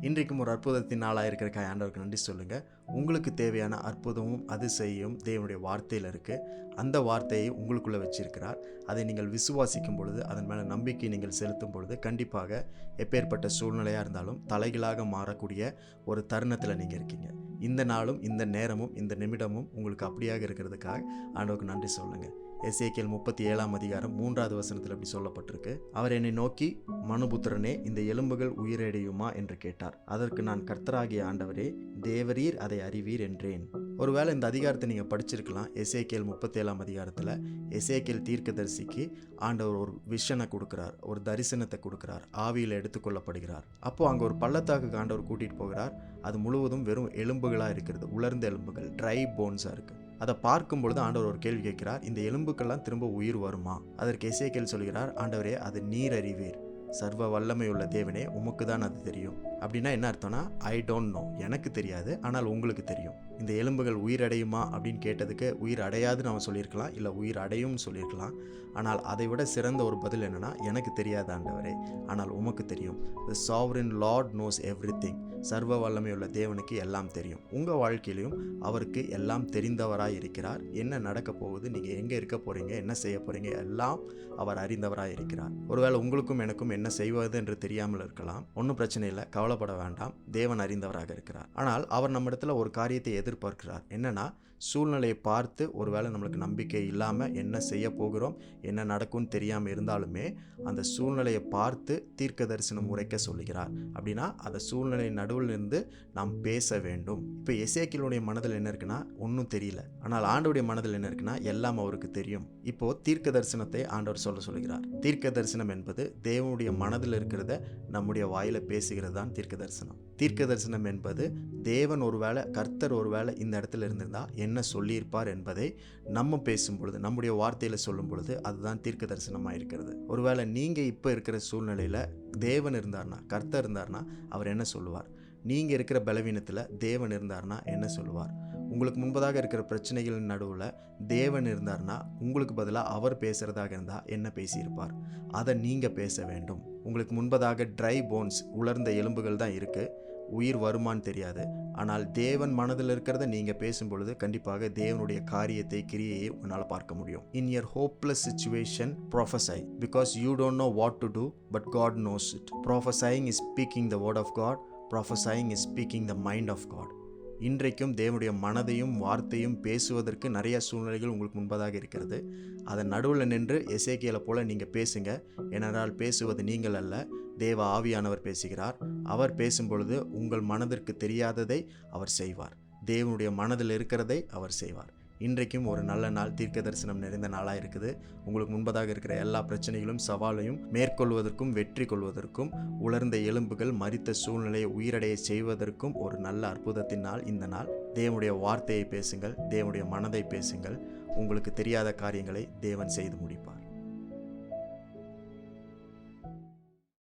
இன்றைக்கும் ஒரு அற்புதத்தின் நாளாக இருக்கிற ஆண்டவருக்கு நன்றி சொல்லுங்கள். உங்களுக்கு தேவையான அற்புதமும் அதிசயம் தேவனுடைய வார்த்தையில் இருக்குது. அந்த வார்த்தையை உங்களுக்குள்ளே வச்சிருக்கிறார். அதை நீங்கள் விசுவாசிக்கும் பொழுது, அதன் மேலே நம்பிக்கை நீங்கள் செலுத்தும் பொழுது, கண்டிப்பாக எப்பேற்பட்ட சூழ்நிலையாக இருந்தாலும் தலைகளாக மாறக்கூடிய ஒரு தருணத்தில் நீங்கள் இருக்கீங்க. இந்த நாளும் இந்த நேரமும் இந்த நிமிடமும் உங்களுக்கு அப்படியாக இருக்கிறதுக்காக ஆண்டவருக்கு நன்றி சொல்லுங்கள். எசேக்கியேல் 37:3 அப்படி சொல்லப்பட்டிருக்கு. அவர் என்னை நோக்கி, மனுபுத்திரனே, இந்த எலும்புகள் உயிரடையுமா என்று கேட்டார். அதற்கு நான், கர்த்தராகிய ஆண்டவரே, தேவரீர் அதை அறிவீர் என்றேன். ஒருவேளை இந்த அதிகாரத்தை நீங்கள் படிச்சிருக்கலாம். எசேக்கியேல் 37 எசேக்கியேல் தீர்க்கதரிசிக்கு ஆண்டவர் ஒரு விஷனை கொடுக்கிறார், ஒரு தரிசனத்தை கொடுக்கிறார், ஆவியில் எடுத்துக்கொள்ளப்படுகிறார். அப்போ அங்கே ஒரு பள்ளத்தாக்கு ஆண்டவர் கூட்டிகிட்டு போகிறார். அது முழுவதும் வெறும் எலும்புகளாக இருக்கிறது, உலர்ந்த எலும்புகள், ட்ரை போன்ஸாக இருக்குது. அதை பார்க்கும் பொழுது ஆண்டவர் ஒரு கேள்வி கேட்கிறார், இந்த எலும்புக்கெல்லாம் திரும்ப உயிர் வருமா? அதற்கு எசேக்கியேல் சொல்கிறார், ஆண்டவரே, அது நீர் அறிவீர். சர்வ வல்லமை உள்ள தேவனே, உமக்கு தான் அது தெரியும். அப்படின்னா என்ன அர்த்தம்னா, ஐ டோன்ட் நோ, எனக்கு தெரியாது, ஆனால் உங்களுக்கு தெரியும். இந்த எலும்புகள் உயிர் அடையுமா அப்படின்னு கேட்டதுக்கு உயிர் அடையாதுன்னு அவன் சொல்லியிருக்கலாம், இல்லை உயிர் அடையும்னு சொல்லியிருக்கலாம். ஆனால் அதை விட சிறந்த ஒரு பதில் என்னென்னா, எனக்கு தெரியாது ஆண்டவரே, ஆனால் உமக்கு தெரியும். தி சாவரின் லார்ட் நோஸ் எவ்ரிதிங். சர்வ வல்லமையுள்ள தேவனுக்கு எல்லாம் தெரியும். உங்கள் வாழ்க்கையிலையும் அவருக்கு எல்லாம் தெரிந்தவராய் இருக்கிறார். என்ன நடக்க போகுது, நீங்கள் எங்கே இருக்க போகிறீங்க, என்ன செய்ய போகிறீங்க, எல்லாம் அவர் அறிந்தவராய் இருக்கிறார். ஒருவேளை உங்களுக்கும் எனக்கும் என்ன செய்வது என்று தெரியாமல் இருக்கலாம். ஒன்றும் பிரச்சனை இல்லை, கவலைப்பட வேண்டாம். தேவன் அறிந்தவராக இருக்கிறார். ஆனால் அவர் நம்ம இடத்துல ஒரு காரியத்தை எதிர்பார்க்கிறார். என்னன்னா, சூழ்நிலையை பார்த்து ஒருவேளை நம்மளுக்கு நம்பிக்கை இல்லாமல் என்ன செய்ய போகிறோம், என்ன நடக்கும்னு தெரியாமல் இருந்தாலுமே அந்த சூழ்நிலையை பார்த்து தீர்க்க தரிசனம் உரைக்க சொல்லுகிறார். அப்படின்னா அந்த சூழ்நிலை நடுவில் இருந்து நாம் பேச வேண்டும். இப்போ எசேக்கியேலுடைய மனதில் என்ன இருக்குன்னா, ஒன்றும் தெரியல. ஆனால் ஆண்டவருடைய மனதில் என்ன இருக்குன்னா, எல்லாம் அவருக்கு தெரியும். இப்போ தீர்க்க தரிசனத்தை ஆண்டவர் சொல்லுகிறார். தீர்க்க தரிசனம் என்பது தேவனுடைய மனதில் இருக்கிறத நம்முடைய வாயில பேசுகிறது தான் தீர்க்க தரிசனம். தீர்க்க தரிசனம் என்பது தேவன் ஒருவேளை, கர்த்தர் ஒருவேளை இந்த இடத்துல இருந்திருந்தா என்ன சொல்லியிருப்பார் என்பதை நம்ம பேசும் பொழுது, நம்முடைய வார்த்தையில சொல்லும் பொழுது, அதுதான் தீர்க்க தரிசனமாக இருக்கிறது. ஒருவேளை நீங்க இப்ப இருக்கிற சூழ்நிலையில தேவன் இருந்தார்னா, கர்த்தர் இருந்தார்னா அவர் என்ன சொல்லுவார்? நீங்க இருக்கிற பலவீனத்துல தேவன் இருந்தார்னா என்ன சொல்லுவார்? உங்களுக்கு முன்பதாக இருக்கிற பிரச்சனைகளின் நடுவில் தேவன் இருந்தார்னா உங்களுக்கு பதிலாக அவர் பேசுகிறதாக இருந்தால் என்ன பேசியிருப்பார்? அதை நீங்கள் பேச வேண்டும். உங்களுக்கு முன்பதாக ட்ரை போன்ஸ், உலர்ந்த எலும்புகள் தான் இருக்குது. உயிர் வருமானு தெரியாது. ஆனால் தேவன் மனதில் இருக்கிறத நீங்கள் பேசும் பொழுது கண்டிப்பாக தேவனுடைய காரியத்தை, கிரியையை உன்னால் பார்க்க முடியும். In your hopeless situation prophesy, because you don't know what to do, but God knows it. Prophesying is speaking the word of God. Prophesying is speaking the mind of God. இன்றைக்கும் தேவனுடைய மனதையும் வார்த்தையும் பேசுவதற்கு நிறைய சூழ்நிலைகள் உங்களுக்கு முன்பதாக இருக்கிறது. அதன் நடுவில் நின்று எசேக்கியேலை போல நீங்கள் பேசுங்க. ஏனென்றால் பேசுவது நீங்கள் அல்ல, தேவ ஆவியானவர் பேசுகிறார். அவர் பேசும் பொழுது உங்கள் மனதிற்கு தெரியாததை அவர் செய்வார். தேவனுடைய மனதில் இருக்கிறதை அவர் செய்வார். இன்றைக்கும் ஒரு நல்ல நாள், தீர்க்க தரிசனம் நிறைந்த நாளாக இருக்குது. உங்களுக்கு முன்பதாக இருக்கிற எல்லா பிரச்சனைகளும் சவாலையும் மேற்கொள்வதற்கும் வெற்றி கொள்வதற்கும், உலர்ந்த எலும்புகள் மரித்த சூழ்நிலையை உயிரடைய செய்வதற்கும் ஒரு நல்ல அற்புதத்தின் நாள் இந்த நாள். தேவனுடைய வார்த்தையை பேசுங்கள், தேவனுடைய மனதை பேசுங்கள். உங்களுக்கு தெரியாத காரியங்களை தேவன் செய்து முடிப்பார்.